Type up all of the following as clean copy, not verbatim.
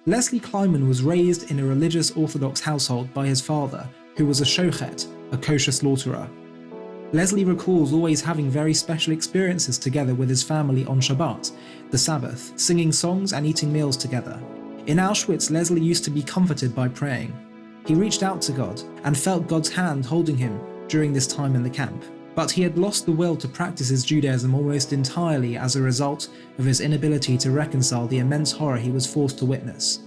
Leslie Kleinman was raised in a religious Orthodox household by his father, who was a shochet, a kosher slaughterer. Leslie recalls always having very special experiences together with his family on Shabbat, the Sabbath, singing songs and eating meals together. In Auschwitz, Leslie used to be comforted by praying. He reached out to God and felt God's hand holding him during this time in the camp. But he had lost the will to practice his Judaism almost entirely as a result of his inability to reconcile the immense horror he was forced to witness.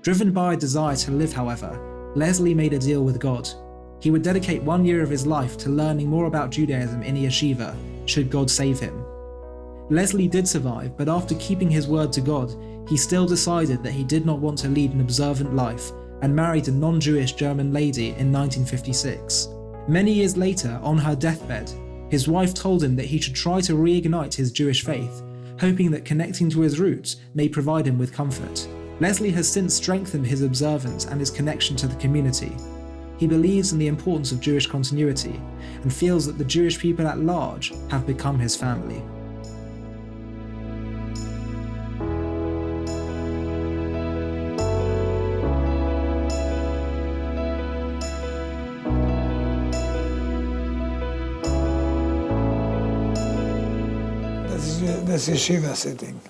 Driven by a desire to live, however, Leslie made a deal with God. He would dedicate 1 year of his life to learning more about Judaism in a yeshiva, should God save him. Leslie did survive, but after keeping his word to God, he still decided that he did not want to lead an observant life and married a non-Jewish German lady in 1956. Many years later, on her deathbed, his wife told him that he should try to reignite his Jewish faith, hoping that connecting to his roots may provide him with comfort. Leslie has since strengthened his observance and his connection to the community. He believes in the importance of Jewish continuity and feels that the Jewish people at large have become his family. This is Shiva sitting.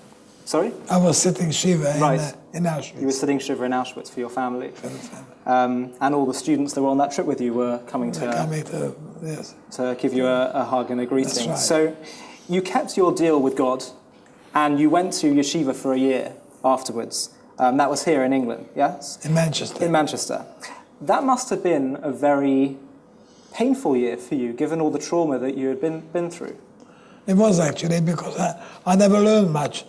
Sorry? I was sitting Shiva Right. in Auschwitz. You were sitting Shiva in Auschwitz for your family. For the family. And all the students that were on that trip with you were coming to yes. to give you a hug and a greeting. That's right. So you kept your deal with God and you went to yeshiva for a year afterwards. That was here in England, yes? In Manchester. In Manchester. That must have been a very painful year for you, given all the trauma that you had been through. It was actually, because I never learned much.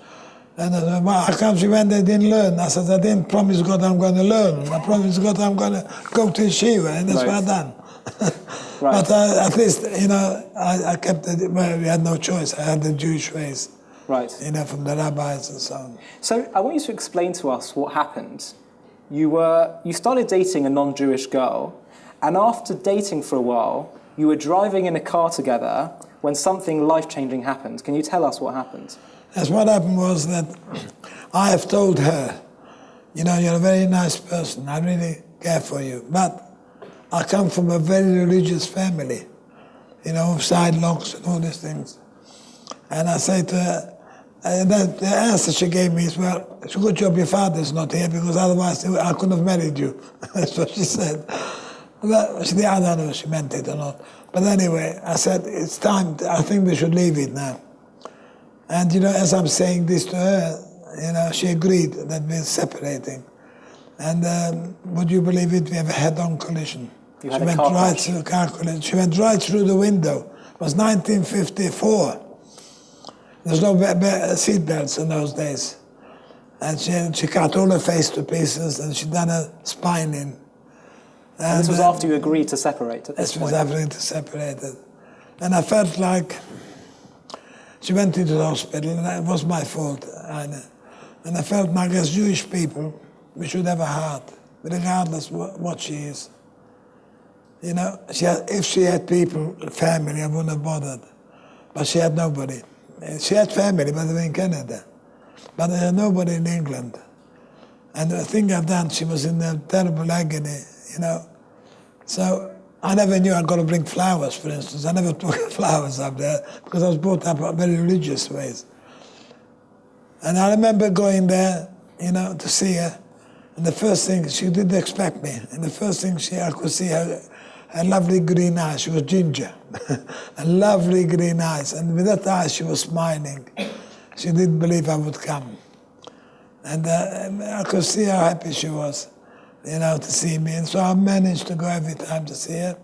And I said, well, how come you went and didn't learn? I said, I didn't promise God I'm going to learn. I promised God I'm going to go to yeshiva, and that's what I done. Right. But at least, I kept it, well, we had no choice. I had the Jewish ways, Right. From the rabbis and so on. So I want you to explain to us what happened. You started dating a non-Jewish girl, and after dating for a while, you were driving in a car together when something life-changing happened. Can you tell us what happened? Yes, what happened was that I have told her, you're a very nice person, I really care for you, but I come from a very religious family, with side locks and all these things. And I say to her, the answer she gave me is, well, it's a good job your father's not here, because otherwise I couldn't have married you. That's what she said. Well, I don't know if she meant it or not. But anyway, I said, it's time, I think we should leave it now. And, as I'm saying this to her, she agreed that we're separating. And would you believe it, we have a head-on collision. You had a car crash. She went right through the window. It was 1954. There's no seat belts in those days. And she cut all her face to pieces, and she done her spine in. And this was after you agreed to separate at this point? This was after to separate it. And I felt like she went into the hospital, and it was my fault. And I felt like, as Jewish people, we should have a heart, regardless what she is. If she had people, family, I wouldn't have bothered. But she had nobody. She had family, but they were in Canada. But there had nobody in England. And the thing I've done, she was in a terrible agony, So I never knew I'd got to bring flowers, for instance. I never took flowers up there, because I was brought up in very religious ways. And I remember going there, to see her. And the first thing, she didn't expect me. And the first thing I could see her lovely green eyes. She was ginger. And lovely green eyes. And with that eyes, she was smiling. She didn't believe I would come. And I could see how happy she was, to see me. And so I managed to go every time to see her.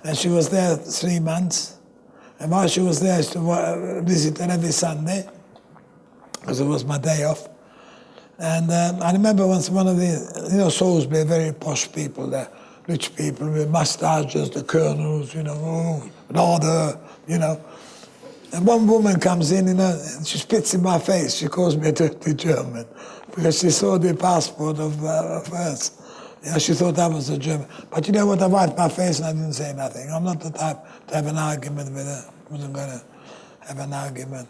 And she was there 3 months. And while she was there, I used to visit her every Sunday, because it was my day off. And I remember once one of the, Salisbury, very posh people there, rich people with mustaches, the colonels, order, And one woman comes in, and she spits in my face. She calls me a dirty German, because she saw the passport of hers. She thought I was a German. But I wiped my face and I didn't say nothing. I'm not the type to have an argument with her. I wasn't going to have an argument.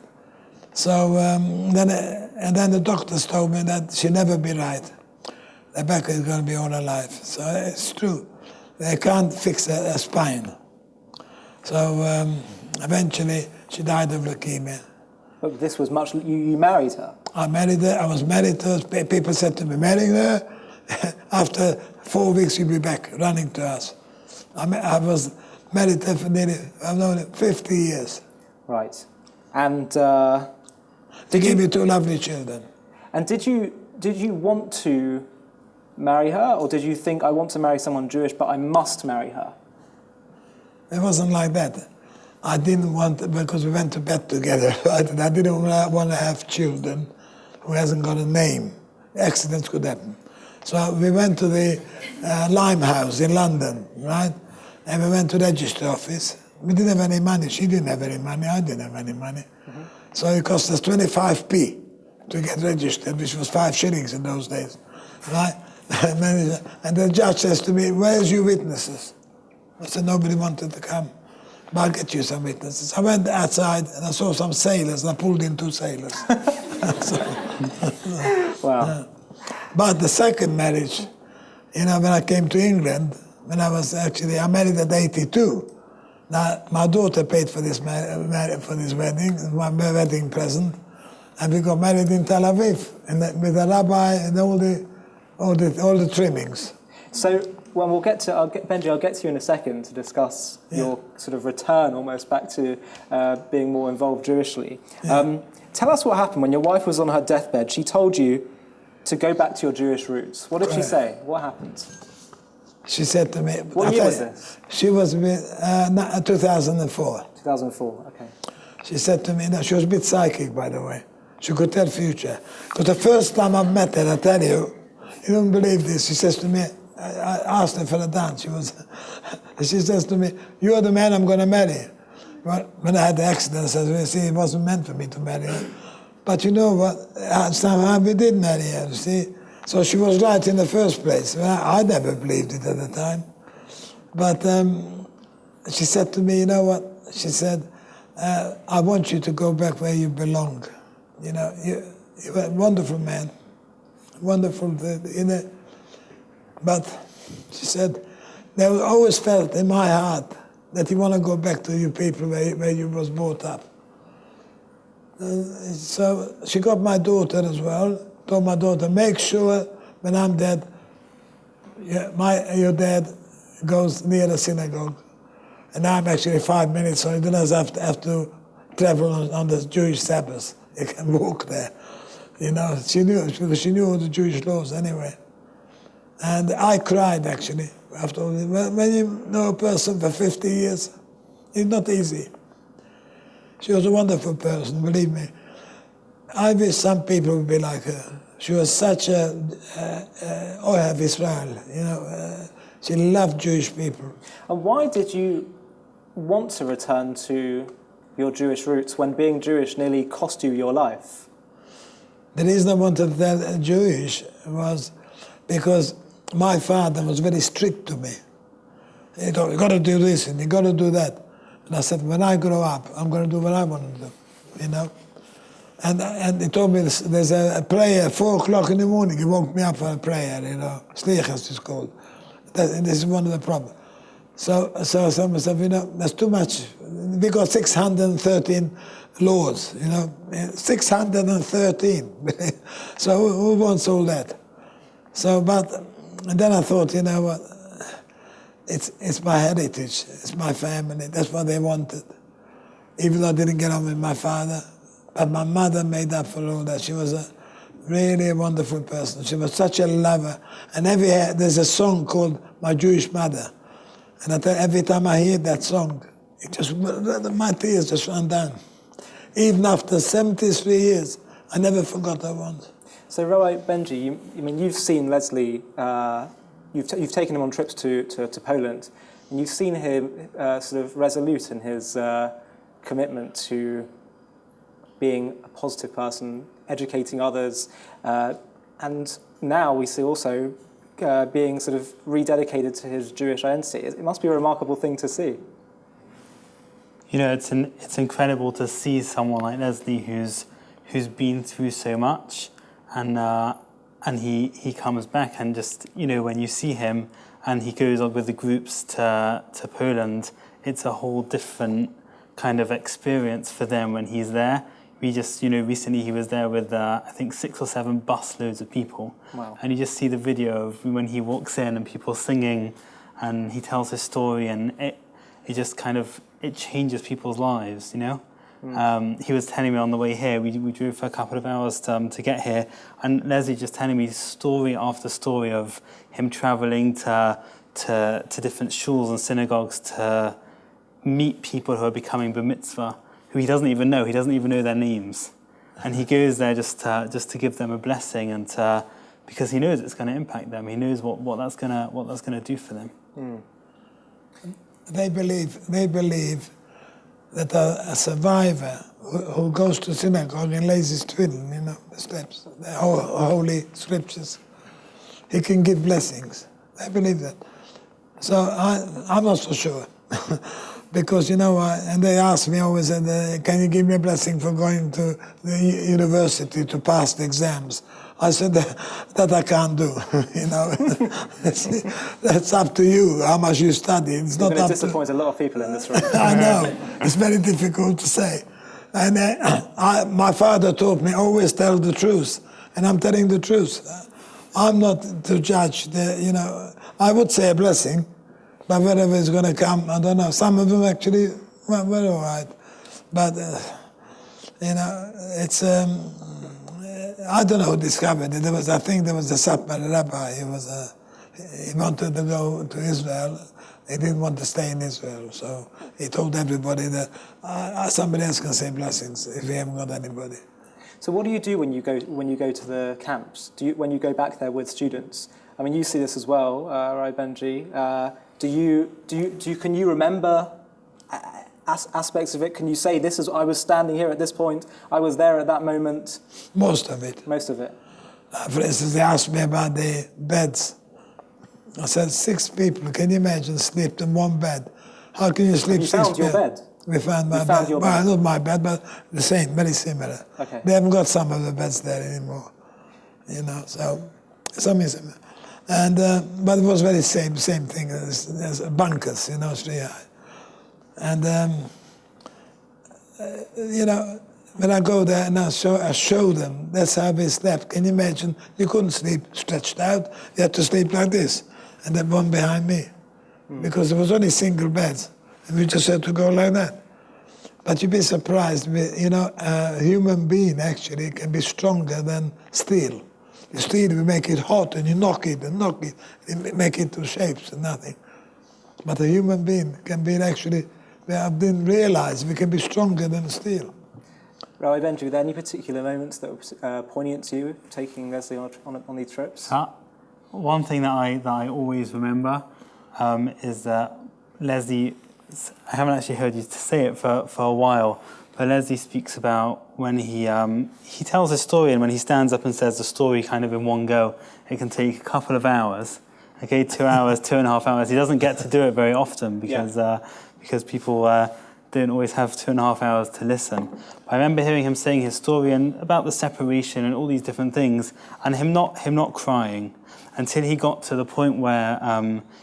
So then the doctors told me that she'd never be right. Rebecca is going to be all her life. So it's true. They can't fix a spine. So eventually she died of leukemia. But this was much... You married her? I married her. I was married to her. People said to me, marrying her, after 4 weeks you'll be back running to us. I was married to her for nearly, I've known her 50 years. Right. And... They gave me 2 lovely children. And did you want to marry her, or did you think, I want to marry someone Jewish, but I must marry her? It wasn't like that. I didn't want, because we went to bed together. I didn't want to have children who hasn't got a name. Accidents could happen. So we went to the Limehouse in London, right? And we went to the register office. We didn't have any money. She didn't have any money. I didn't have any money. Mm-hmm. So it cost us 25p to get registered, which was 5 shillings in those days, right? And the judge says to me, where's your witnesses? I said, nobody wanted to come. But I'll get you some witnesses. I went outside and I saw some sailors and I pulled in 2 sailors. Wow. But the second marriage, when I came to England, I married at 82. Now, my daughter paid for this wedding, my wedding present, and we got married in Tel Aviv, with a rabbi and all the trimmings. So, well, Benji, I'll get to you in a second to discuss your sort of return almost back to being more involved Jewishly. Yeah. Tell us what happened when your wife was on her deathbed. She told you to go back to your Jewish roots. What did she say? What happened? She said to me... What year was this? She was 2004. 2004, okay. She said to me, she was a bit psychic, by the way. She could tell future. Because the first time I met her, I tell you don't believe this, she says to me, I asked her for a dance. She says to me, you're the man I'm going to marry. Well, when I had the accident, I said, see, it wasn't meant for me to marry her. But you know what? Somehow we did marry her, you see. So she was right in the first place. Well, I never believed it at the time. But she said to me, you know what? She said, I want you to go back where you belong. You're a wonderful man. Wonderful, But she said, there was always felt in my heart that you want to go back to your people where you was brought up. So she got my daughter as well, told my daughter, make sure when I'm dead, your dad goes near the synagogue. And I'm actually 5 minutes, so he doesn't have to travel on the Jewish Sabbath. He can walk there. She knew, because she knew all the Jewish laws anyway. And I cried, actually, after all. When you know a person for 50 years, it's not easy. She was a wonderful person, believe me. I wish some people would be like her. She was such a Ohev Israel, she loved Jewish people. And why did you want to return to your Jewish roots when being Jewish nearly cost you your life? The reason I wanted to tell Jewish was because my father was very strict to me. He told me, you got to do this and you got to do that. And I said, when I grow up, I'm going to do what I want to do, And he told me there's a prayer, 4 o'clock in the morning. He woke me up for a prayer, Slichas is called. This is one of the problems. So I said myself, that's too much. We got 613 laws, 613. So who wants all that? And then I thought, what? It's my heritage, it's my family, that's what they wanted. Even though I didn't get on with my father, but my mother made up for all that. She was really a wonderful person. She was such a lover. And there's a song called My Jewish Mother. And I tell you, every time I hear that song, my tears just run down. Even after 73 years, I never forgot her once. So, Rabbi Benji, you've seen Leslie. You've taken him on trips to Poland, and you've seen him sort of resolute in his commitment to being a positive person, educating others, and now we see also being sort of rededicated to his Jewish identity. It must be a remarkable thing to see. It's incredible to see someone like Leslie who's been through so much, and he comes back, and just, when you see him and he goes on with the groups to Poland, it's a whole different kind of experience for them when he's there. We just, recently he was there with, I think 6 or 7 busloads of people. Wow. And you just see the video of when he walks in and people singing, and he tells his story, and it just kind of, it changes people's lives, He was telling me on the way here, we drove for a couple of hours to get here, and Leslie just telling me story after story of him traveling to different shuls and synagogues to meet people who are becoming bar mitzvah, who he doesn't even know their names, and he goes there just to give them a blessing, and because he knows it's going to impact them. He knows what that's gonna do for them. They believe that a survivor who goes to synagogue and lays his tefillin, the steps, the holy scriptures, he can give blessings. They believe that. So I'm not so sure. Because, and they ask me always, can you give me a blessing for going to the university to pass the exams? I said, that I can't do, That's up to you, how much you study. It's not going to up disappoint a lot of people in this room. I know, it's very difficult to say. And my father taught me, always tell the truth, and I'm telling the truth. I'm not to judge, I would say a blessing, but wherever it's going to come, I don't know. Some of them actually were all right. But, it's... I don't know who discovered it. I think there was a Satmar rabbi. He wanted to go to Israel. He didn't want to stay in Israel, so he told everybody that somebody else can say blessings if we haven't got anybody. So what do you do when you go to the camps? When you go back there with students? I mean, you see this as well, right, Benji? Can you remember aspects of it? Can you say, I was standing here at this point, I was there at that moment? Most of it. Most of it. For instance, they asked me about the beds. I said, 6 people, can you imagine, sleep in one bed? How can you sleep 6 people? You found your bed? We found my bed. Your well, bed. Not my bed, but the same, very similar. Okay. They haven't got some of the beds there anymore, so some is similar. And, but it was very same thing as bunkers, 3 high. And, when I go there and I show them, that's how we slept. Can you imagine? You couldn't sleep stretched out. You had to sleep like this. And then one behind me. Because there was only single beds. And we just had to go like that. But you'd be surprised, a human being actually can be stronger than steel. The steel, we make it hot and you knock it, and make it to shapes and nothing. But a human being can be actually, I didn't realize we can be stronger than steel. Rabbi Benji, were there any particular moments that were poignant to you, taking Leslie on these trips? One thing that I always remember is that Leslie, I haven't actually heard you say it for a while, but Leslie speaks about when he tells a story, and when he stands up and says the story kind of in one go, it can take a couple of hours. Okay, 2 hours, 2.5 hours. He doesn't get to do it very often because people don't always have 2.5 hours to listen. But I remember hearing him saying his story and about the separation and all these different things, and him not crying until he got to the point where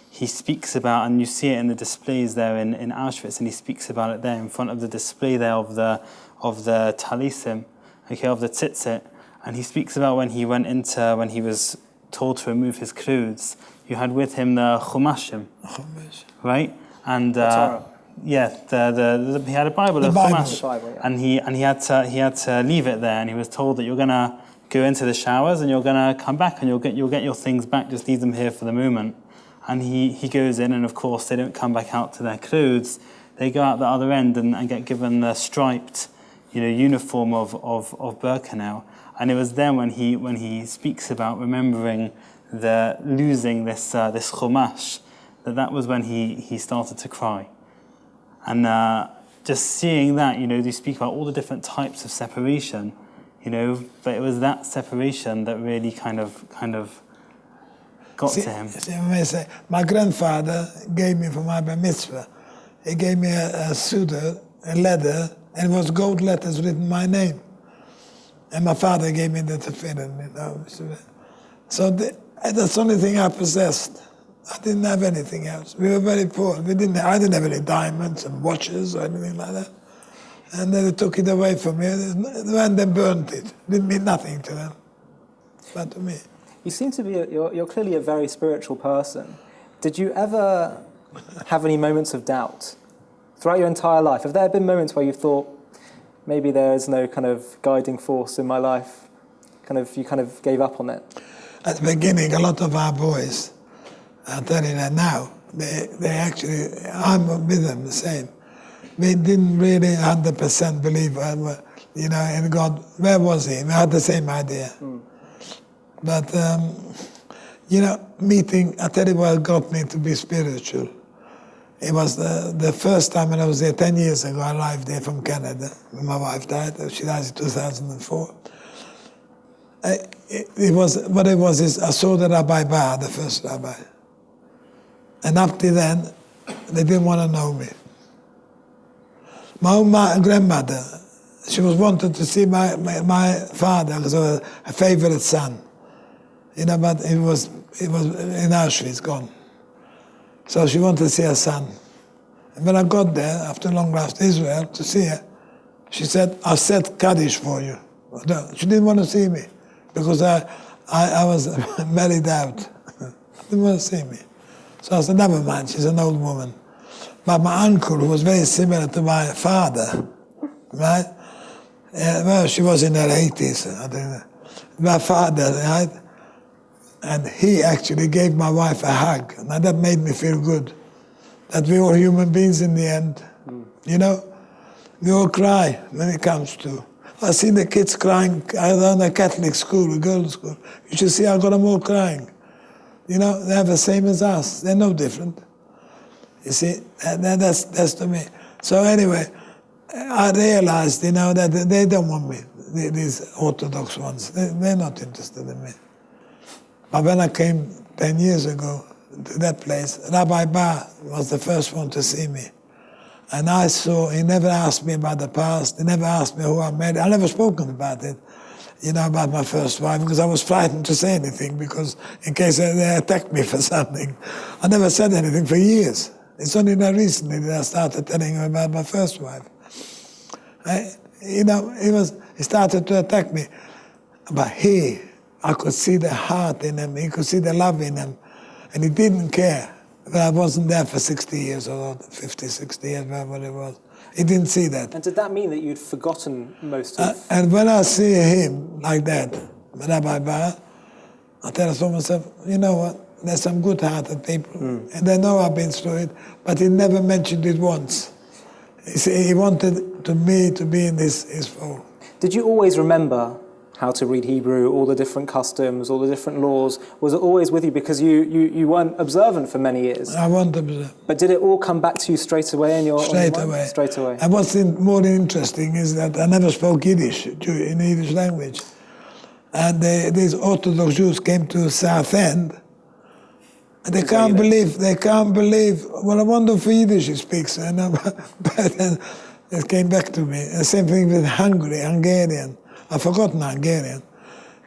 he speaks about, and you see it in the displays there in Auschwitz, and he speaks about it there in front of the display there of the talisim, okay, of the tzitzit, and he speaks about when he was told to remove his clothes. You had with him the chumashim, right? And he had a Bible, the chumash, Bible, yeah. and he had to leave it there, and he was told that you're gonna go into the showers and you're gonna come back and you'll get your things back. Just leave them here for the moment. And he goes in, and of course they don't come back out to their clothes. They go out the other end and get given the striped, uniform of Birkenau. And it was then when he speaks about remembering losing this chumash, that was when he started to cry. And just seeing that, they speak about all the different types of separation, but it was that separation that really kind of got to him. My grandfather gave me for my bar mitzvah, he gave me a suda, a leather, and it was gold letters written my name. And my father gave me the tefillin, So that's the only thing I possessed. I didn't have anything else. We were very poor. I didn't have any diamonds and watches or anything like that. And then they took it away from me, and they burnt it. Didn't mean nothing to them, but to me. You seem to be, you're clearly a very spiritual person. Did you ever have any moments of doubt throughout your entire life? Have there been moments where you thought, maybe there is no kind of guiding force in my life? You kind of gave up on it? At the beginning, a lot of our boys, I'll tell you that now, they actually, I'm with them the same. We didn't really 100% believe, in God. Where was he? We had the same idea. But, meeting, I tell you what got me to be spiritual. It was the first time when I was there 10 years ago. I arrived there from Canada when my wife died. She died in 2004. What it was is I saw the Rabbi Bar, the first rabbi. And up to then, they didn't want to know me. My own grandmother, she was wanted to see my father because I was a favorite son. But it was in Auschwitz, gone. So she wanted to see her son. And when I got there, after long last Israel, to see her, she said, I said Kaddish for you. No, she didn't want to see me because I was married out. She didn't want to see me. So I said, never mind, she's an old woman. But my uncle, who was very similar to my father, right? Well, she was in her 80s, I think. My father, right? And he actually gave my wife a hug. And that made me feel good. That we all human beings in the end. We all cry when it comes to. I see the kids crying around a Catholic school, a girls' school. You should see I got them all crying. They're the same as us. They're no different. You see, that's to me. So anyway, I realized, that they don't want me, these Orthodox ones. They're not interested in me. But when I came 10 years ago to that place, Rabbi Bar was the first one to see me. And I saw, he never asked me about the past, he never asked me who I married. I never spoken about it, about my first wife, because I was frightened to say anything, because in case they attacked me for something. I never said anything for years. It's only now recently that I started telling him about my first wife. He started to attack me. But I could see the heart in him, he could see the love in him, and he didn't care that I wasn't there for 60 years or 50, 60 years, whatever it was. He didn't see that. And did that mean that you'd forgotten most of... And when I see him like that, Rabbi Bar, I tell myself, you know what? There's some good-hearted people, and they know I've been through it, but he never mentioned it once. He wanted me to be in his fold. Did you always remember how to read Hebrew, all the different customs, all the different laws? Was it always with you? Because you weren't observant for many years. I wasn't observant. But did it all come back to you straight away in your Straight away. Straight away. And what's more interesting is that I never spoke Yiddish in the Yiddish language. And these Orthodox Jews came to Southend, and they can't believe, what a wonderful Yiddish he speaks. And then it came back to me. The same thing with Hungarian. I've forgotten Hungarian.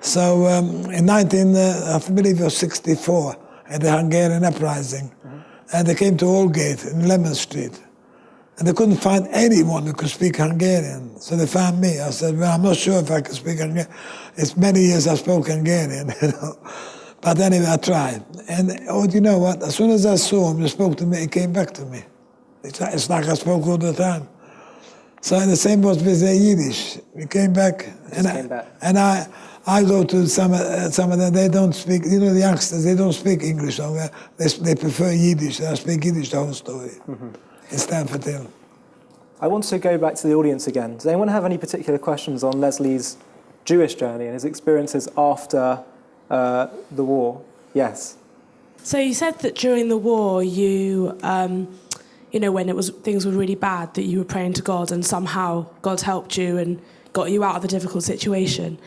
So in I believe it was 64, at the Hungarian uprising, and they came to Aldgate in Lemon Street, and they couldn't find anyone who could speak Hungarian. So they found me. I said, well, I'm not sure if I can speak Hungarian. It's many years I spoke Hungarian, But anyway, I tried. And do you know what? As soon as I saw him, he spoke to me, he came back to me. It's like I spoke all the time. So the same was with the Yiddish. We came back, and I go to some of them. They don't speak. The youngsters, they don't speak English. They prefer Yiddish. They speak Yiddish the whole story. It's Stanford Hill. I want to go back to the audience again. Does anyone have any particular questions on Leslie's Jewish journey and his experiences after the war? Yes. So you said that during the war, you. When things were really bad, that you were praying to God and somehow God helped you and got you out of a difficult situation.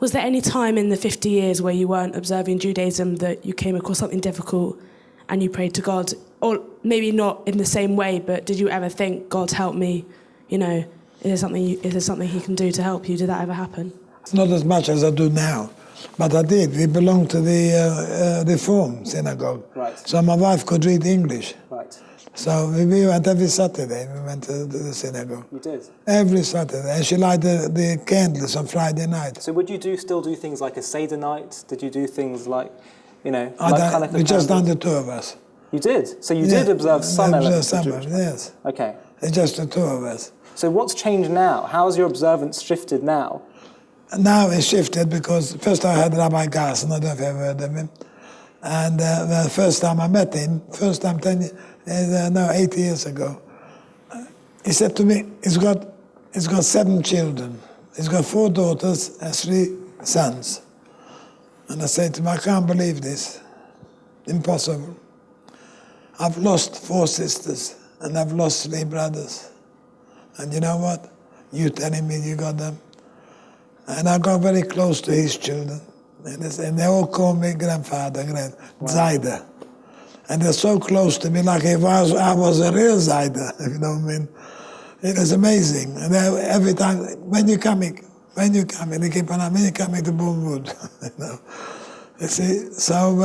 Was there any time in the 50 years where you weren't observing Judaism that you came across something difficult and you prayed to God? Or maybe not in the same way, but did you ever think, God help me? Is there something he can do to help you? Did that ever happen? Not as much as I do now. But I did. We belonged to the Reform synagogue. Right. So my wife could read English. Right. So we went every Saturday. We went to the synagogue. You did. Every Saturday. And she lighted the candles on Friday night. So would you still do things like a Seder night? Did you do things like, We Hanukkah just done candles? the two of us. You did? So you did observe some elements of Jewish life? Yes. Okay. It's just the two of us. So what's changed now? How has your observance shifted now? Now it's shifted because first I had Rabbi Garson, I don't know if you ever heard of him. And the first time I met him, 8 years ago, he said to me, he's got 7 children. He's got 4 daughters and 3 sons. And I said to him, I can't believe this. Impossible. I've lost 4 sisters and I've lost 3 brothers. And you know what? You telling me you got them. And I got very close to his children. And they all call me grandfather, Zayda. And they're so close to me, like if I was a real Zayda, if you know what I mean. It is amazing. And every time, when you coming, they keep on, when you coming to Bournemouth, you know. You see, so,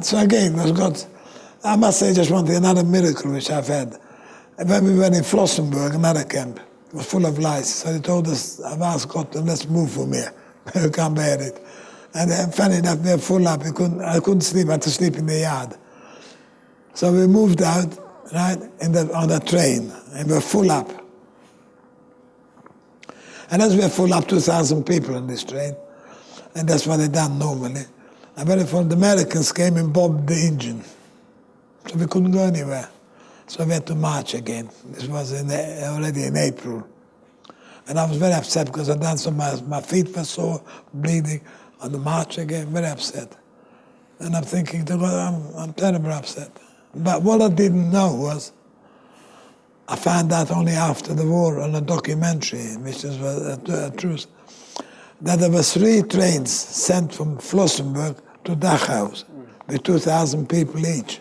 so again, it was God. I must say just one thing, another miracle which I've had. When we were in Flossenburg, another camp, it was full of lice. So they told us, I've asked God, let's move from here. We can't bear it. And funny enough, we were full up. I couldn't sleep. I had to sleep in the yard. So we moved out, right, on the train, and we were full up. And as we were full up, 2,000 people on this train, and that's what they done normally. And very full, the Americans came and bombed the engine. So we couldn't go anywhere. So we had to march again. This was already in April. And I was very upset because I'd done so much. My feet were sore, bleeding. On the march again, very upset. And I'm thinking, I'm terribly upset. But what I didn't know was, I found out only after the war on a documentary, which is a truth, that there were 3 trains sent from Flossenburg to Dachau with 2,000 people each.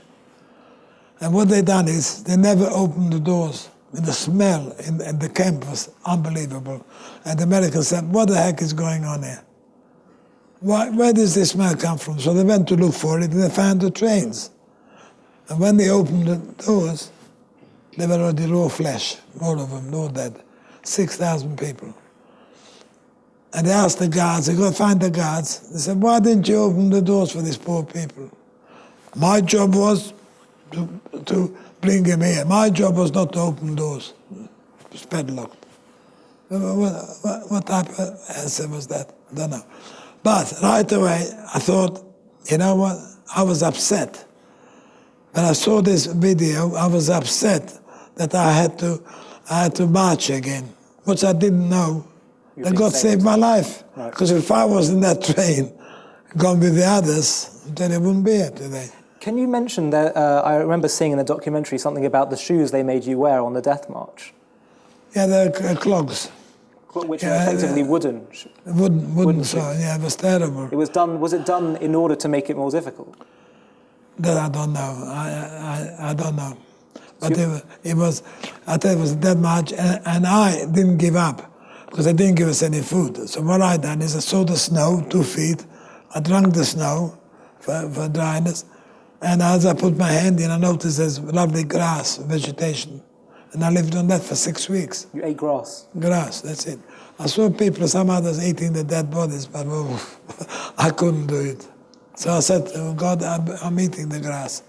And what they done is, they never opened the doors. And the smell in the camp was unbelievable. And the Americans said, what the heck is going on here? Where does this smell come from? So they went to look for it, and they found the trains. And when they opened the doors, they were already raw flesh, all of them, all dead. 6,000 people. And they asked the guards, they go find the guards. They said, why didn't you open the doors for these poor people? My job was to bring him here. My job was not to open doors. It was padlocked. What type of answer was that? I don't know. But right away, I thought, you know what? I was upset. When I saw this video, I was upset that I had to march again, which I didn't know. That God saved my life. Because if I was in that train, gone with the others, then I wouldn't be here today. Can you mention that, I remember seeing in the documentary something about the shoes they made you wear on the death march? Yeah, the clogs. Which are effectively wooden. Wooden shoes. Yeah, it was terrible. Was it done in order to make it more difficult? That I don't know. I don't know. But it was a dead march, and I didn't give up because they didn't give us any food. So what I done is I saw the snow, 2 feet. I drank the snow for dryness, and as I put my hand in, I noticed there's lovely grass, vegetation. And I lived on that for 6 weeks. You ate grass? Grass, that's it. I saw people, some others eating the dead bodies, but I couldn't do it. So I said, oh God, I'm eating the grass.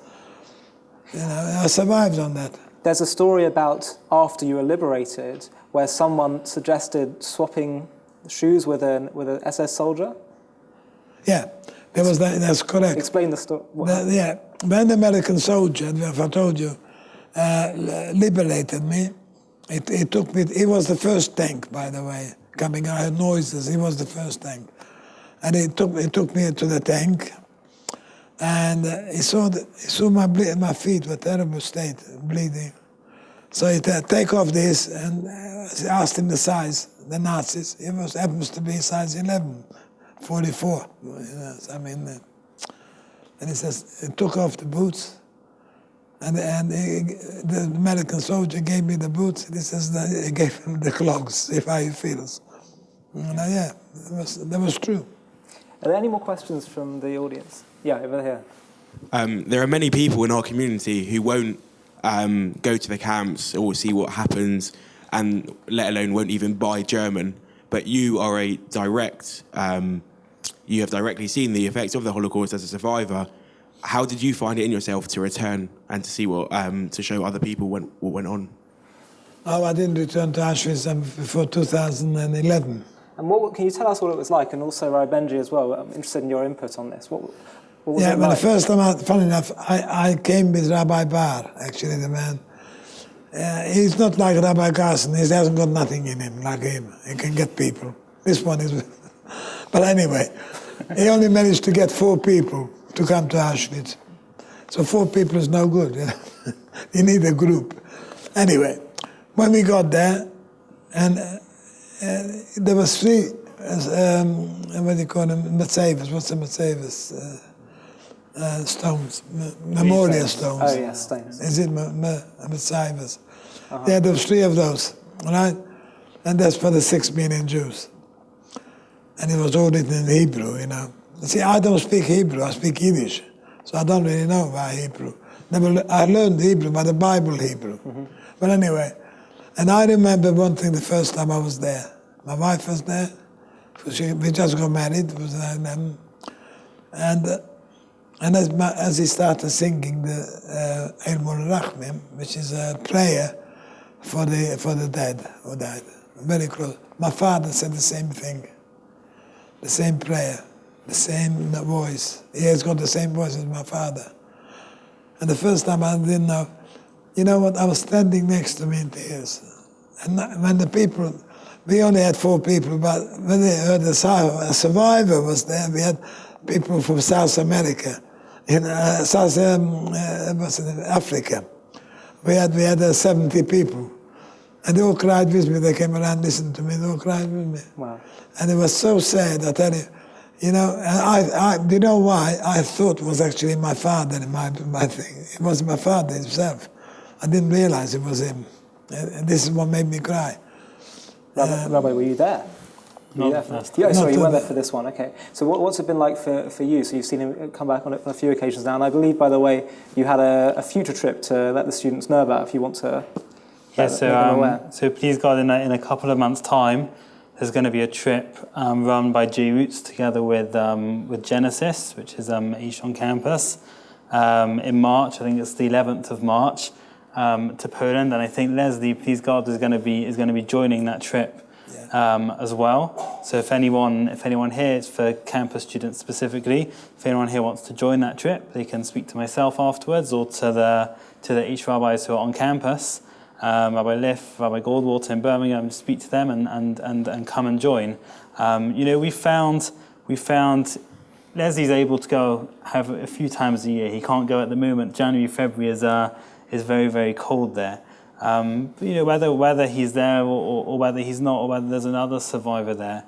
You know, I survived on that. There's a story about after you were liberated where someone suggested swapping shoes with an SS soldier? Yeah, that's correct. Explain the story. Yeah, when the American soldier, if I told you, liberated me, it took me, he was the first tank, by the way, coming out, I heard noises, he was the first tank. And he took me to the tank, and he saw my feet were terrible state, bleeding. So he take off this, and I asked him the size, the Nazis, it happens to be size 11, 44. I mean, and he says, he took off the boots, and the American soldier gave me the boots, and he says, he gave him the clogs, see how he feels. Yeah, that was true. Are there any more questions from the audience? Yeah, over here. There are many people in our community who won't go to the camps or see what happens, and let alone won't even buy German. But you are you have directly seen the effects of the Holocaust as a survivor. How did you find it in yourself to return and to see what to show other people what went on? Oh, I didn't return to Auschwitz before 2011. And can you tell us what it was like? And also, Rabbi Benji as well. I'm interested in your input on this. What was it like? The first time, funny enough, I came with Rabbi Bar, actually, the man. He's not like Rabbi Garson. He hasn't got nothing in him like him. He can get people. This one is... But anyway, he only managed to get 4 people to come to Auschwitz. So 4 people is no good. You know? You need a group. Anyway, when we got there, and there was 3, what do you call them, Matzevas. What's the Matzevas? Stones, memorial stones. Oh, yes, stones. Is it Matzevas? Yeah, there was 3 of those, right? And that's for the 6 million Jews. And it was all written in Hebrew, you know. See, I don't speak Hebrew, I speak Yiddish. So I don't really know about Hebrew. I learned Hebrew, by the Bible Hebrew. But anyway, and I remember one thing the first time I was there. My wife was there. We just got married. And as he started singing the El Rachmim, which is a prayer for the dead who died, very close. My father said the same thing, the same prayer, the same voice. He has got the same voice as my father. And the first time I didn't know, you know what, I was standing next to me in tears. And when the people, we only had 4 people, but when they heard a survivor was there, we had people from South America, in South Africa. We had 70 people. And they all cried with me. They came around, listened to me, they all cried with me. Wow. And it was so sad, I tell you. You know, and you know why? I thought it was actually my father in my thing. It was my father himself. I didn't realize it was him. And this is what made me cry. Rabbi, were you there? Not the first. Yeah, sorry, you weren't there for this one. Okay. So what's it been like for you? So you've seen him come back on it on a few occasions now, and I believe, by the way, you had a future trip to let the students know about if you want to. Yeah. So please God, in a couple of months' time, there's going to be a trip run by J-Roots together with Genesis, which is each on campus, in March. I think it's the 11th of March, to Poland, and I think Leslie, please God, is going to be joining that trip. As well. So if anyone here, it's for campus students specifically, if anyone here wants to join that trip, they can speak to myself afterwards or to the each rabbis who are on campus, Rabbi Liff, Rabbi Goldwater in Birmingham, speak to them and come and join. We found Leslie's able to go have a few times a year. He can't go at the moment. January, February is very, very cold there. Whether he's there or whether he's not, or whether there's another survivor there,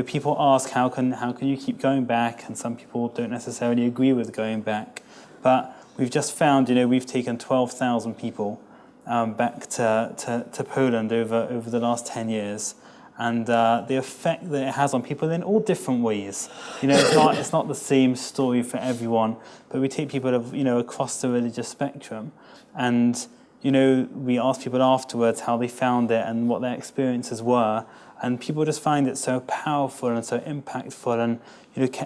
people ask how can you keep going back, and some people don't necessarily agree with going back. But we've just found, we've taken 12,000 people back to Poland over the last 10 years, and the effect that it has on people in all different ways. It's not the same story for everyone, but we take people across the religious spectrum, and we asked people afterwards how they found it and what their experiences were, and people just find it so powerful and so impactful, and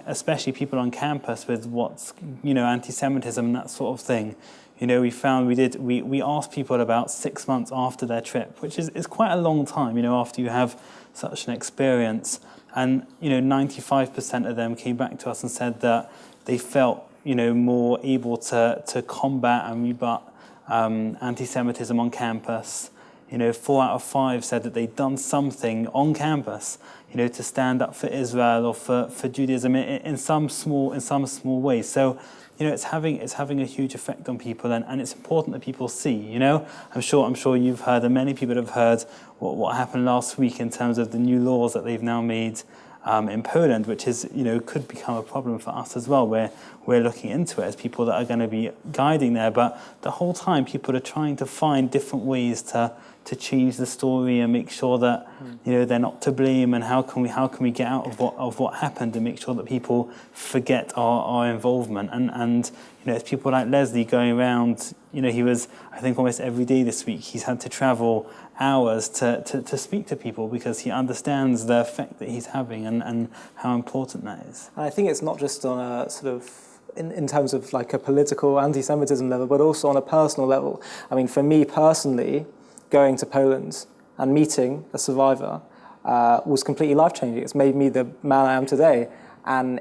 especially people on campus with what's anti-Semitism and that sort of thing. We found we asked people about 6 months after their trip, which is quite a long time, after you have such an experience, and 95% of them came back to us and said that they felt more able to combat and rebut anti-Semitism on campus. 4 out of 5 said that they'd done something on campus, to stand up for Israel or for Judaism in some small way. So, it's having a huge effect on people, and it's important that people see. I'm sure you've heard, and many people have heard what happened last week in terms of the new laws that they've now made in Poland, which is could become a problem for us as well. We're looking into it as people that are going to be guiding there, but the whole time people are trying to find different ways to change the story and make sure that they're not to blame, and how can we get out of what happened and make sure that people forget our involvement, and it's people like Leslie going around. He was, I think, almost every day this week he's had to travel hours to speak to people because he understands the effect that he's having and how important that is. And I think it's not just on a sort of in terms of like a political anti-Semitism level, but also on a personal level. I mean, for me personally, going to Poland and meeting a survivor was completely life-changing. It's made me the man I am today. And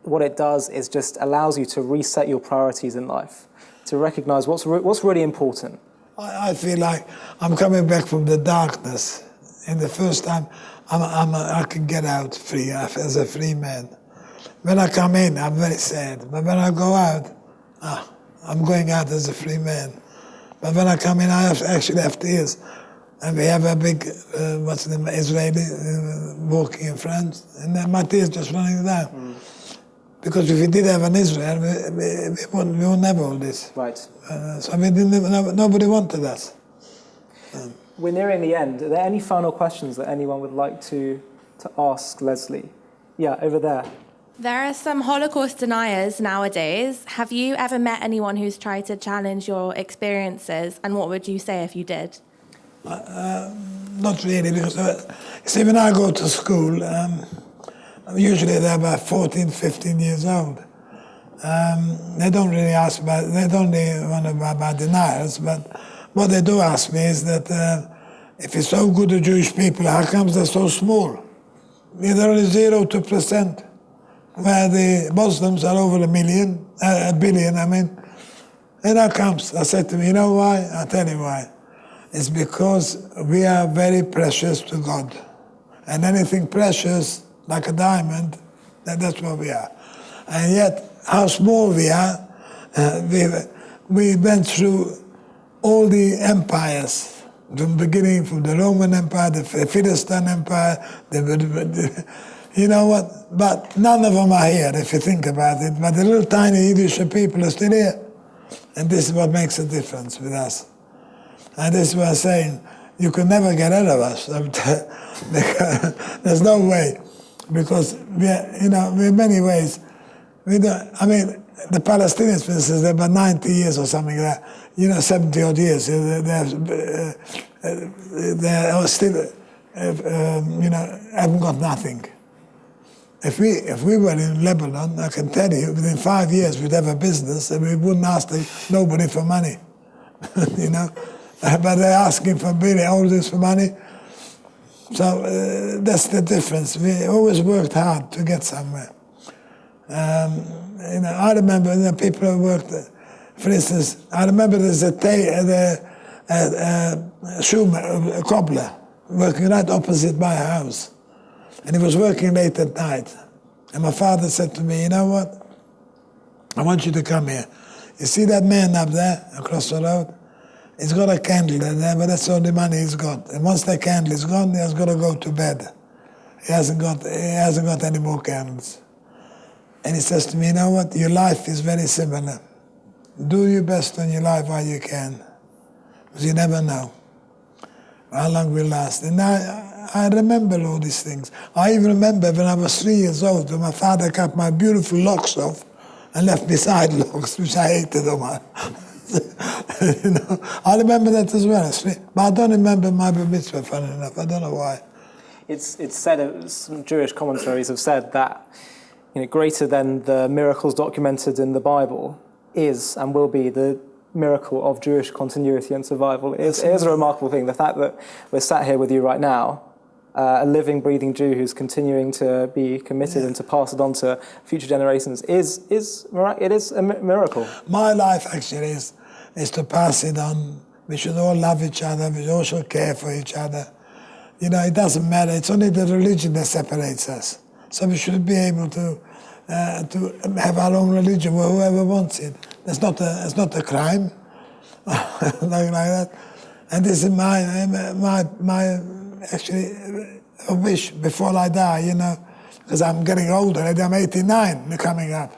what it does is just allows you to reset your priorities in life, to recognise what's really important. I feel like I'm coming back from the darkness. And the first time I can get out free, as a free man. When I come in, I'm very sad. But when I go out, I'm going out as a free man. But when I come in, I actually have tears. And we have a big, Israeli walking in front, and then my tears just running down. Because if we did have an Israel, we wouldn't have all this. Right. So nobody wanted us. We're nearing the end. Are there any final questions that anyone would like to ask Leslie? Yeah, over there. There are some Holocaust deniers nowadays. Have you ever met anyone who's tried to challenge your experiences, and what would you say if you did? Not really, because see, when I go to school, usually they're about 14, 15 years old. They don't really ask they don't really want about denials, but what they do ask me is that if it's so good, the Jewish people, how comes they're so small? They're only 0.2%. Where the Muslims are over a billion, I mean. And how comes? I said to him, you know why? I'll tell you why. It's because we are very precious to God. And anything precious, like a diamond, that's what we are. And yet, how small we are, we went through all the empires, from the beginning, from the Roman Empire, the Philistine Empire, you know what? But none of them are here, if you think about it. But the little tiny Yiddish people are still here. And this is what makes a difference with us. And this is what I'm saying. You can never get rid of us. There's no way. Because we are, in many ways, we don't, I mean, the Palestinians, for instance, they're about 90 years or something like that. 70 odd years. They're still, haven't got nothing. If we were in Lebanon, I can tell you, within 5 years we'd have a business and we wouldn't ask nobody for money, But they're asking for really all this for money. So that's the difference. We always worked hard to get somewhere. I remember people who worked, for instance, I remember there's a cobbler working right opposite my house. And he was working late at night. And my father said to me, you know what? I want you to come here. You see that man up there across the road? He's got a candle there, but that's all the money he's got. And once that candle is gone, he has got to go to bed. He hasn't got any more candles. And he says to me, you know what? Your life is very similar. Do your best on your life while you can. Because you never know how long we'll last. And I remember all these things. I even remember when I was 3 years old, when my father cut my beautiful locks off and left me side locks, which I hated them. I remember that as well. But I don't remember my bar mitzvah, funny enough. I don't know why. It's said, some Jewish commentaries have said that greater than the miracles documented in the Bible is and will be the miracle of Jewish continuity and survival. It is a remarkable thing. The fact that we're sat here with you right now, a living, breathing Jew who's continuing to be committed and to pass it on to future generations is a miracle. My life actually is to pass it on. We should all love each other. We all should care for each other. It doesn't matter. It's only the religion that separates us. So we should be able to have our own religion, whoever wants it. It's not a crime, like that. And this is my actually a wish before I die, because I'm getting older. I'm 89 coming up.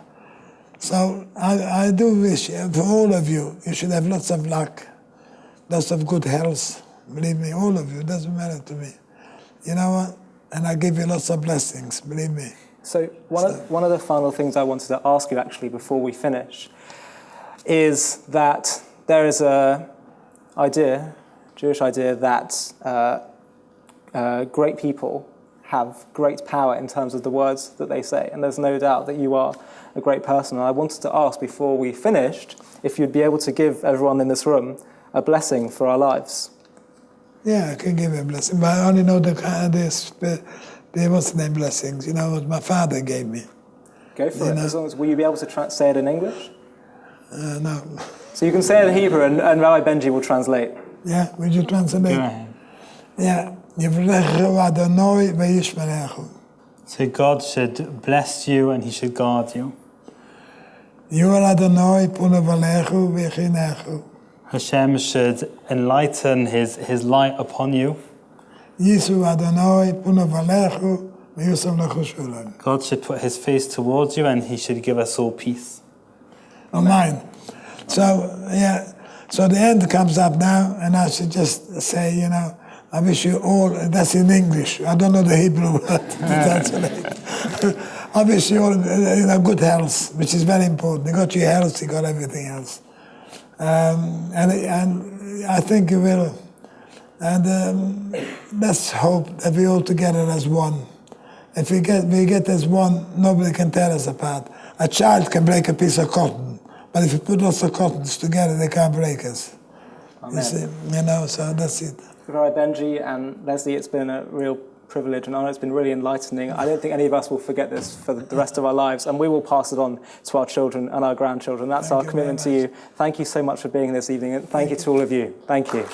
So I do wish for all of you, you should have lots of luck, lots of good health, Believe me, all of you. It doesn't matter to me. You know what? And I give you lots of blessings, believe me. So one of the final things I wanted to ask you actually before we finish is that there is a Jewish idea that great people have great power in terms of the words that they say, and there's no doubt that you are a great person. And I wanted to ask before we finished if you'd be able to give everyone in this room a blessing for our lives. Yeah, I can give you a blessing, but I only know the what's the name blessings, you know, what my father gave me. Go for it. As long as, will you be able to say it in English? No. So you can say it in Hebrew and Rabbi Benji will translate. Yeah, will you translate? Go ahead. Yeah. Yivrechu Adonai v'yishmerechu. So God should bless you and he should guard you. Yuval Adonai punav alechu v'yichinechu. Hashem should enlighten his light upon you. Yisu Adonai punav alechu v'yusam lechu shalom. God should put his face towards you and he should give us all peace. Amen. So, yeah, so the end comes up now, and I should just say, you know, I wish you all, that's in English, I don't know the Hebrew word to translate. I wish you all, you know, good health, which is very important. You got your health, you got everything else. And I think you will. And let's hope that we all together as one. If we get as one, nobody can tear us apart. A child can break a piece of cotton, but if you put lots of cottons together, they can't break us. Amen. You see, you know, so that's it. Rabbi Benji and Leslie, it's been a real privilege and honor. It's been really enlightening. I don't think any of us will forget this for the rest of our lives, and we will pass it on to our children and our grandchildren. That's our commitment to you. Thank you so much for being here this evening, and thank you to all of you. Thank you.